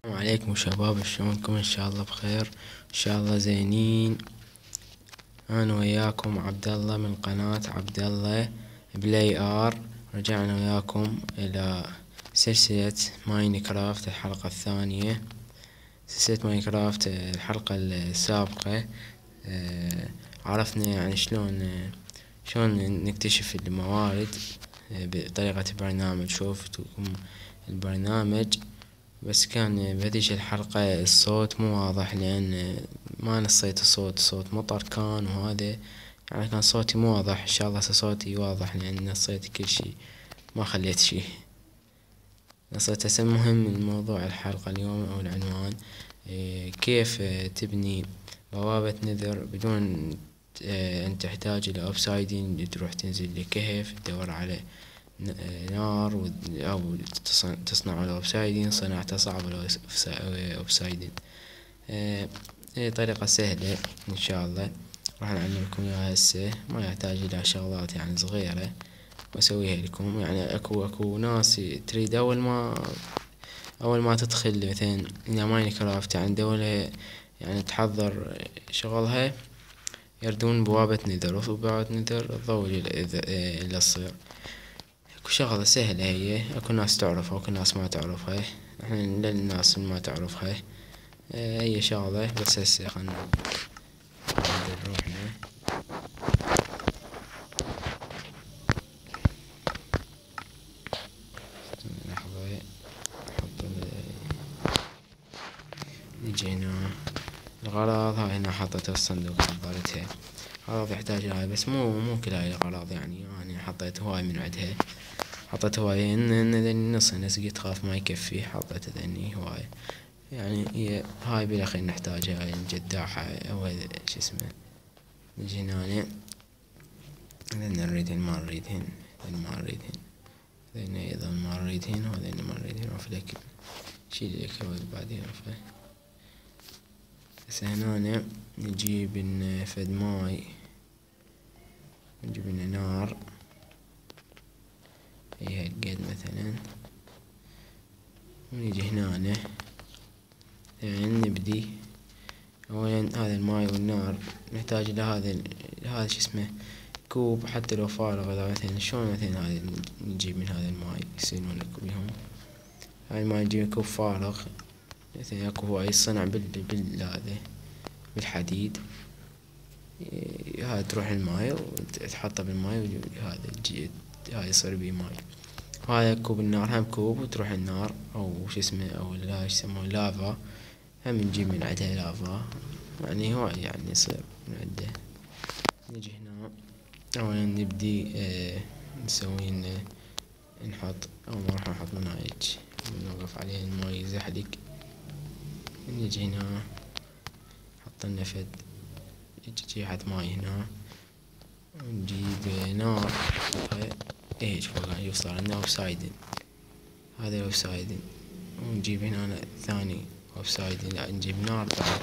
السلام عليكم شباب، شلونكم؟ ان شاء الله بخير، ان شاء الله زينين. انا وياكم عبد الله من قناة عبد الله بلاي ار. رجعنا وياكم الى سلسلة ماينكرافت الحلقة الثانية. سلسلة ماينكرافت الحلقة السابقة عرفنا يعني شلون نكتشف الموارد بطريقة برنامج. شوفتكم البرنامج، بس كان بهذيش الحلقة الصوت مو واضح لأن ما نصيت الصوت، صوت مطر كان، وهذا يعني كان صوتي مو واضح. إن شاء الله صوتي واضح لأن نصيت كل شي، ما خليت شي نصيت. هسه المهم الموضوع الحلقة اليوم أو العنوان، كيف تبني بوابة نذر بدون أن تحتاج إلى أوبسايدين. تروح تنزل لكهف تدور على نار أو تصنع الأوبسايدين. صناعته صعبة الأوبسايدين. هي طريقة سهلة إن شاء الله راح نعلمكم إياها هسه. ما يحتاج إلى شغلات يعني صغيرة وأسويها لكم. يعني أكو ناس تريد أول ما تدخل مثلا إلى ماينكرافت يعني دولة يعني تحضر شغلها، يردون بوابة نذر، وبوابة نذر تضوي إلى الصير. اكو شغلة سهلة هي، اكو ناس تعرفها واكو ناس ما تعرفها. احنا للناس اللي ما تعرفها هي شغلة بس. هسه خلنا نعدل روحنا. لحظة نحط نجي هنا الغراض. هاي هنا حطيتها الصندوق، حضرتها. غراض يحتاج هاي بس مو كل هاي الغراض، يعني انا حطيت هواي من عدها. حطيت هواي ان نص قلت خاف ما يكفي، حطيت ذني هواي. يعني هاي بالاخير نحتاجها، هاي الجداحة او شو اسمه. نجي هنا لأن نريدهن ما نريدهن، لأن ما نريدهن، لأن أيضا ما نريدهن، وذين ما نريدهن وفلك شيل الأكواد بعدين وفله. هسه هنا نجيب فد ماي، نجيب لنا نار هي هالقد مثلا، ونيجي هنا يعني نبدي. اولا هذا الماي والنار نحتاج الى هذا شو اسمه كوب، حتى لو فارغ. اذا مثلا شلون مثلا هذا نجيب من هذا الماي يصيرون لكم بيهم. هاي الماي نجيب كوب فارغ، مثلا اكو هو يصنع هذا بالحديد. هاي تروح الماي وتحطه بالماي، وهذا هاي يصير بيه ماي. وهذا كوب النار هم كوب، وتروح النار او شو اسمه او لا يسمونه لافا، هم نجيب من عندها لافا. يعني هو يعني يصير من عنده. نجي هنا اولا نبدي نسوي نحط. اول ما راح نحط منايج نوقف عليه الماي يزحلق. نجي هنا نحط لنا فد جيحة ماي هنا، ونجيب نار هيج فوق يوصل لنا اوبسايدن. هذا الاوبسايدن، ونجيب هنا ثاني اوبسايدن. نجيب نار بعد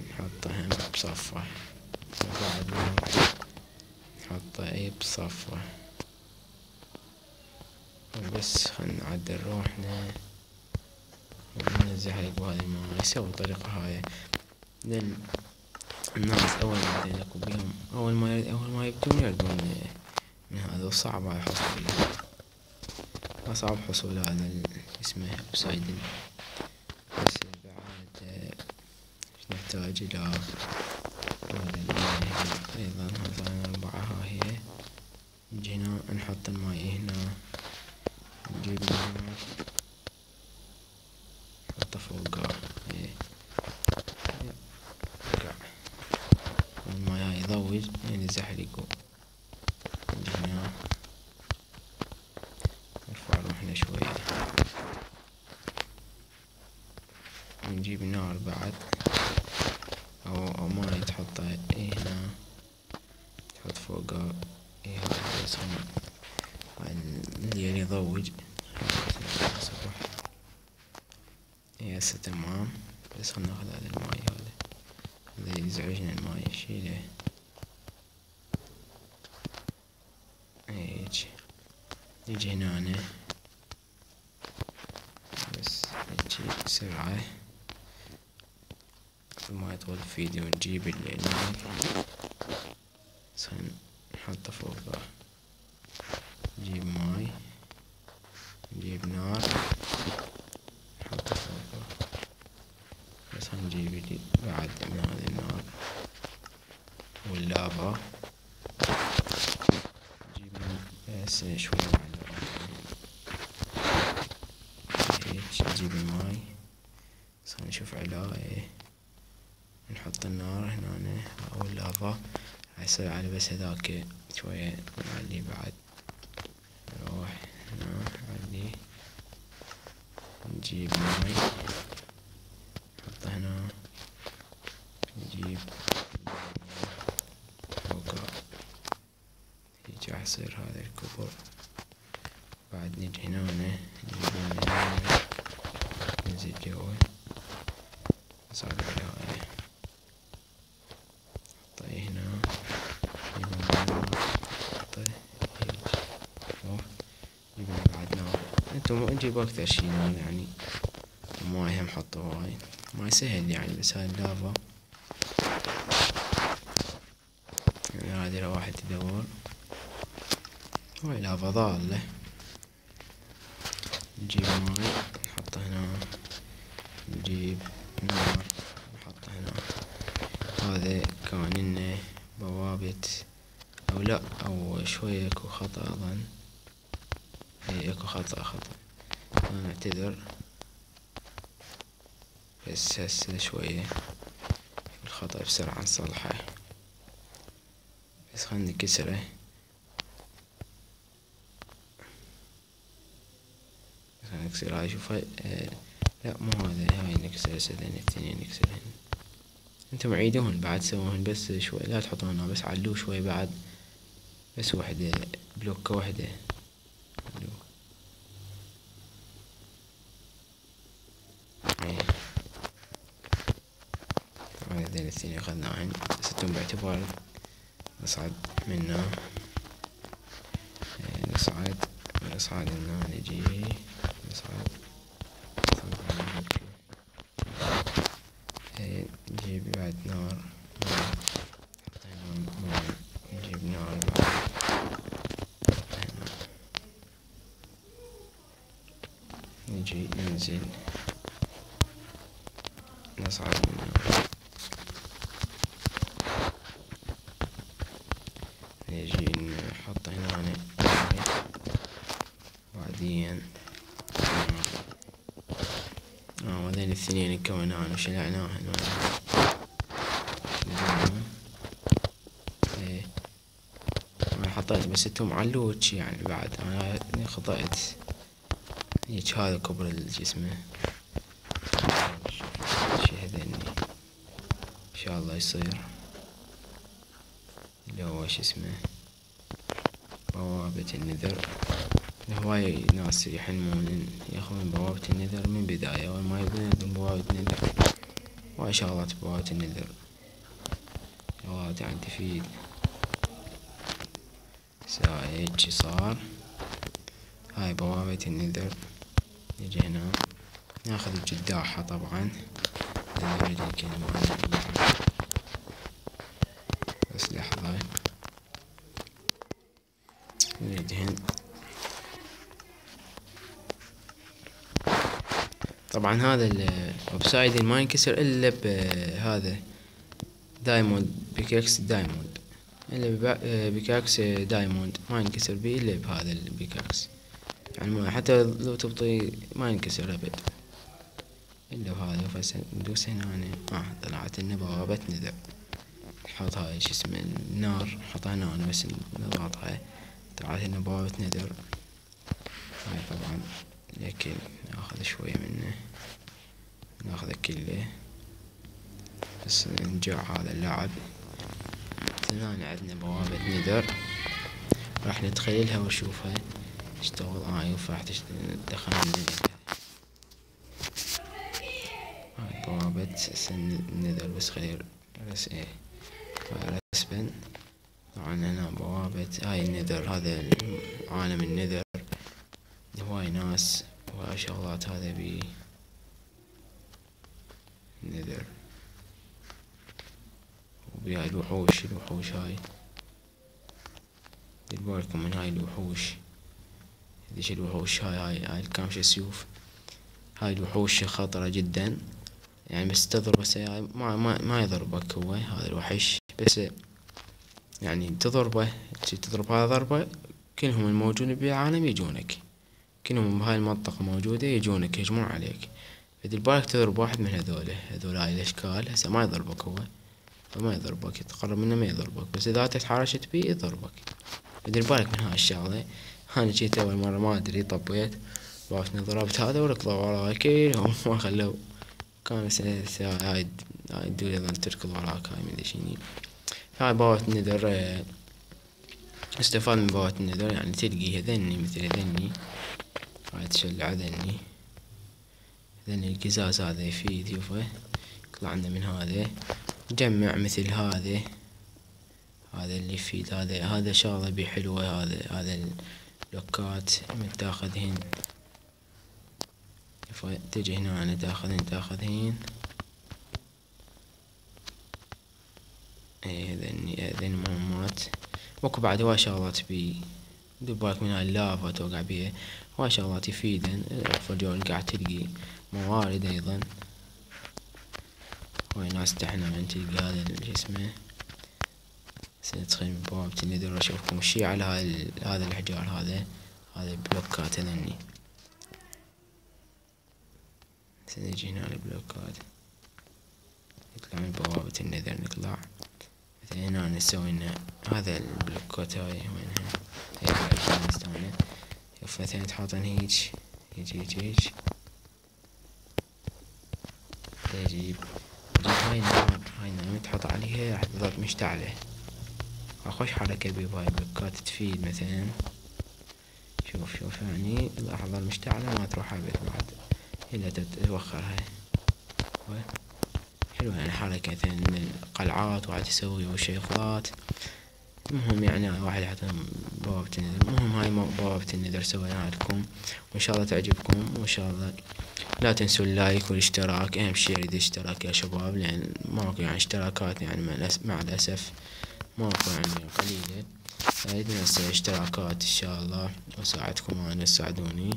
نحطه هم بصفه، وبعد نحطه بصفه. بس خلنا نعدل روحنا ونزحلق بهذا الماي. يسوي الطريقة هاي لأن الناس أول ما يلاقوا بيهم أول ما يبدون يردون من هذا. وصعب هاي حصوله، صعب حصول هذا اسمه أوبسايدن. بس بعد نحتاج إلى هذا الماي أيضا. هذا 4 ها هي. نجي هنا نحط الماي هنا، نجيب النار نحطه فوقه وقع. الماي هاي يضوج يعني يزحلقه. نجي هنا نرفع روحنا شوية، نجيب نار بعد أو ماي تحطه هنا، تحط فوقه هذا يسمى اللي يضوج. هسه تمام. بس خلنا ناخذ هذا الماي، هذا يزعجنا الماي نشيله هيج. نجي هنا بس هيج بسرعة قبل ما يطول الفيديو. نجيب النار نحطه فوقه، نجيب ماي، نجيب نار نحطه فوقه. بس نجيب بعد من هذه النار واللافا، نجيب بس شوي بعد هيك. نجيب الماي بس نشوف علاه نحط النار هنا او اللافا يصير على بس هذاك شوية. نعلي بعد، نروح هنا نعلي، نجيب ماي نحطه هنا، نجيب فوقه هيج راح يصير هذا الكبر. بعد نجي هنا نجيب هنا ننزل جوا نصعد على هاي، نحطه هنا، نحطه هيج نجيب بعد نار. انتم نجيب اكثر شي نار يعني، ماي هم حطوا هاي ماي سهل يعني. بس هاي اللافا يعني هذي لو واحد يدور هاي لافا ضالة. نجيب ماي نحطه هنا، نجيب نار نحطه هنا. هذا كان لنا بوابة او لا او شوية اكو خطأ اظن، اي اكو خطأ انا اعتذر. بس هسه شوية الخطأ بسرعة نصلحه. بس خلنا نكسره، خلنا نكسر هاي. شوف هاي لا مو هاي نكسر هسه الاثنين نكسرهن. انتم عيدوهن بعد سووهن بس شوي، لا تحطوهن بس علوه شوي بعد، بس وحدة بلوكة وحدة علوه. هذين الاثنين اخذناهن. بس انتم باعتبار نصعد منه، نصعد هنا نجي نصعد نجيب بعد نار، نجيب نار بعد هنا، نجي ننزل نصعد منه، نجي نحط هنا بعدين وهذين الاثنين كونان وشلعناهن انا حطيت بس انتم علوش يعني. بعد انا خطأت هيج. هذا كبر الجسمه شي هذني ان شاء الله يصير اللي هو شو اسمه بوابة النذر. هواي ناس يحلمون ياخذون بوابة النذر من بداية، اول ما يبون ياخذون بوابة النذر. هواي شغلات بوابة النذر شغلات يعني تفيد. هيجي صار هاي بوابة النذر. نجي هنا ناخذ الجداحة طبعا، بس لحظة ندهن. طبعا هذا الأوبسايدين ما ينكسر الا بهذا دايموند بيكاكس دايموند، الا بيكاكس دايموند ما ينكسر بيه الا بهذا البيكاكس يعني. حتى لو تبطي ما ينكسر ابد الا بهذا. بس ندوس هنا طلعت لنا بوابة نذر. نحط هاي شو اسمه النار نحطها هنا بس نضغطها طلعت لنا بوابة نذر. هاي طبعا لكن ناخذ شوية منه، ناخذه كله بس نرجع هذا اللعب. ثاني عندنا بوابة نذر راح ندخلها ونشوفها تشتغل. وراح تدخلنا هاي بوابة النذر. بس خلي بس رسبا. طبعا هنا بوابة هاي النذر، هذا عالم النذر. هواي ناس وهاي شغلات هذا بي النذر. وبهاي الوحوش هاي دير بالكم من هاي الوحوش. هذيش الوحوش هاي الكامشة سيوف. هاي الوحوش خطرة جدا يعني، بس تضربه ما يضربك هو هذا الوحش، بس يعني تضرب هذا ضربة كلهم الموجودين بالعالم يجونك، كلهم بهاي المنطقة موجودة يجونك يهجمون عليك. فدير بالك تضرب واحد من هذول هاي الاشكال. هسه ما يضربك هو، فما يضربك، يتقرب منه ما يضربك، بس اذا تتحرشت بيه يضربك. فدير بالك من هاي الشغلة. انا جيت اول مرة ما ادري، طبيت وقفت ضربت هذا وركضوا وراي كلهم ما خلوا. كان هاي الدولة ظن تركض وراك. هاي مدري شنو هاي بوابة النذر. استفاد من بوابة النذر يعني تلقي هذني مثل هذني، هاي تشلع هذني القزاز هذا يفيد. شوفه يطلع عنا من هذا، نجمع مثل هذا اللي يفيد. هذا شغلة بيه حلوة. هذا اللوكات من تاخذهن، تجي هنا تاخذهن. هذين مهمات. واكو بعد هواي شغلات بي. دير بالك من هاي اللافا توقع بيها، هواي شغلات يفيدن. فالجول قاعد تلقي موارد ايضا. هواي ناس تحنا تلقي هذا اسمه سندخل من بوابة النذر. اشوفكم شي على هذا الحجار. هذا البلوكات هذني. سنجي هنا البلوكات، نطلع من بوابة النذر. نطلع مثل هنا نسوي لنا هذا البلوكات. هاي وينها؟ هاي نستعملها. شوف مثلا تحطن هيج هيج تجيب هاي النار تحط عليها راح تظل مشتعلة. اخوش حركة بهاي البلوكات تفيد. مثلا شوف يعني راح تظل مشتعلة ما تروح ابد بعد الا تتوخرها. حلو يعني حركة مثلا من القلعات وعاد تسوي وشيخات. المهم يعني واحد يحط بوابة النذر. المهم هاي بوابة النذر سويناها لكم، وان شاء الله تعجبكم. وان شاء الله لا تنسوا اللايك والاشتراك. اهم شي يريد اشتراك يا شباب، لان ماكو يعني اشتراكات يعني مع الاسف ماكو يعني قليلة. اريد اشتراكات ان شاء الله، واساعدكم وانا تساعدوني،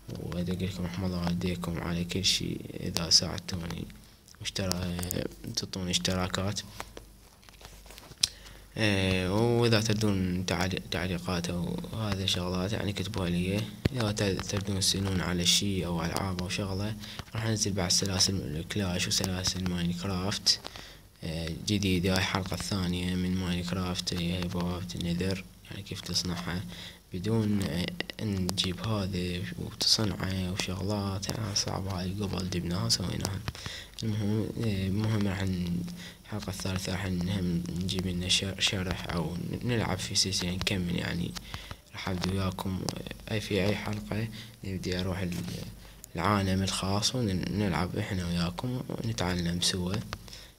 وادق لكم رحم الله والديكم على كل شي اذا ساعدتوني تعطوني اشتراكات. واذا تردون تعليقات او هذه شغلات يعني كتبوها لي. اذا تردون تسألون على شي او العاب او شغلة، راح انزل بعد سلاسل كلاش وسلاسل ماينكرافت جديدة. الحلقة الثانية من ماينكرافت هي بوابة النذر، يعني كيف تصنعها بدون ان تجيب هذا وتصنعه وشغلات يعني صعبة. هاي قبل جبناها سويناها. المهم راح الحلقة الثالثة راح نجيب لنا شرح او نلعب في سلسلة نكمل يعني. راح ابدو وياكم في اي حلقة بدي اروح العالم الخاص ونلعب احنا وياكم ونتعلم سوا.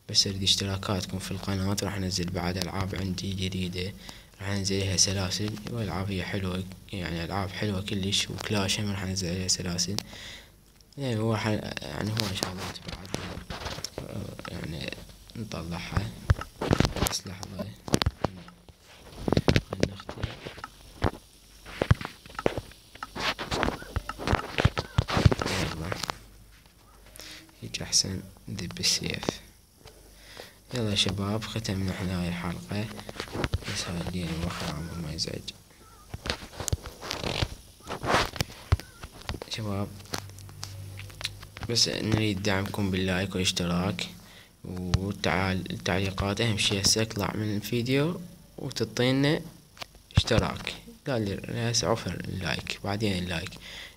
بس اريد اشتراكاتكم في القناة. راح انزل بعد العاب عندي جديدة، راح انزل عليها سلاسل والعاب هي حلوة يعني، العاب حلوة كلش. وكلاش هم راح انزل عليها سلاسل يعني. هو يعني هو شغلات بعد يعني نطلعها. بس لحظة خلنا نختم. يلا هيك احسن ندب بالسيف. يلا يا شباب ختمنا احنا هاي الحلقة. بس هاي اللي موخر عمر ما يزعج شباب. بس نريد دعمكم باللايك والاشتراك والتعليقات. اهم شي هسه اطلع من الفيديو وتعطينا اشتراك. قال لي هسه عفر اللايك بعدين اللايك.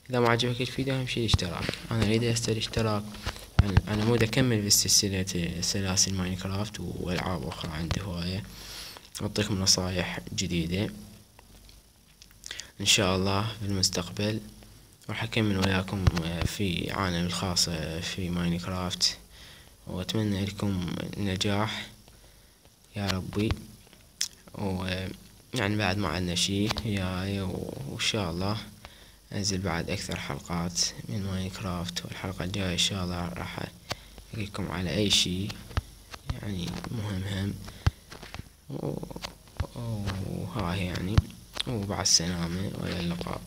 اذا ما عجبك الفيديو اهم شي الاشتراك. انا اريد هسه الاشتراك. انا مود اكمل بالسلسلة سلاسل ماينكرافت والعاب اخرى عندي هواية. اعطيكم نصايح جديدة ان شاء الله في المستقبل. راح اكمل وياكم في عالم الخاص في ماينكرافت، واتمنى لكم النجاح يا ربي. يعني بعد ما عندنا شي جاي وان شاء الله انزل بعد اكثر حلقات من ماينكرافت. والحلقة الجاية ان شاء الله راح أحكيكم على أي شي يعني مهم وهاي يعني، ومع السلامة وإلى اللقاء.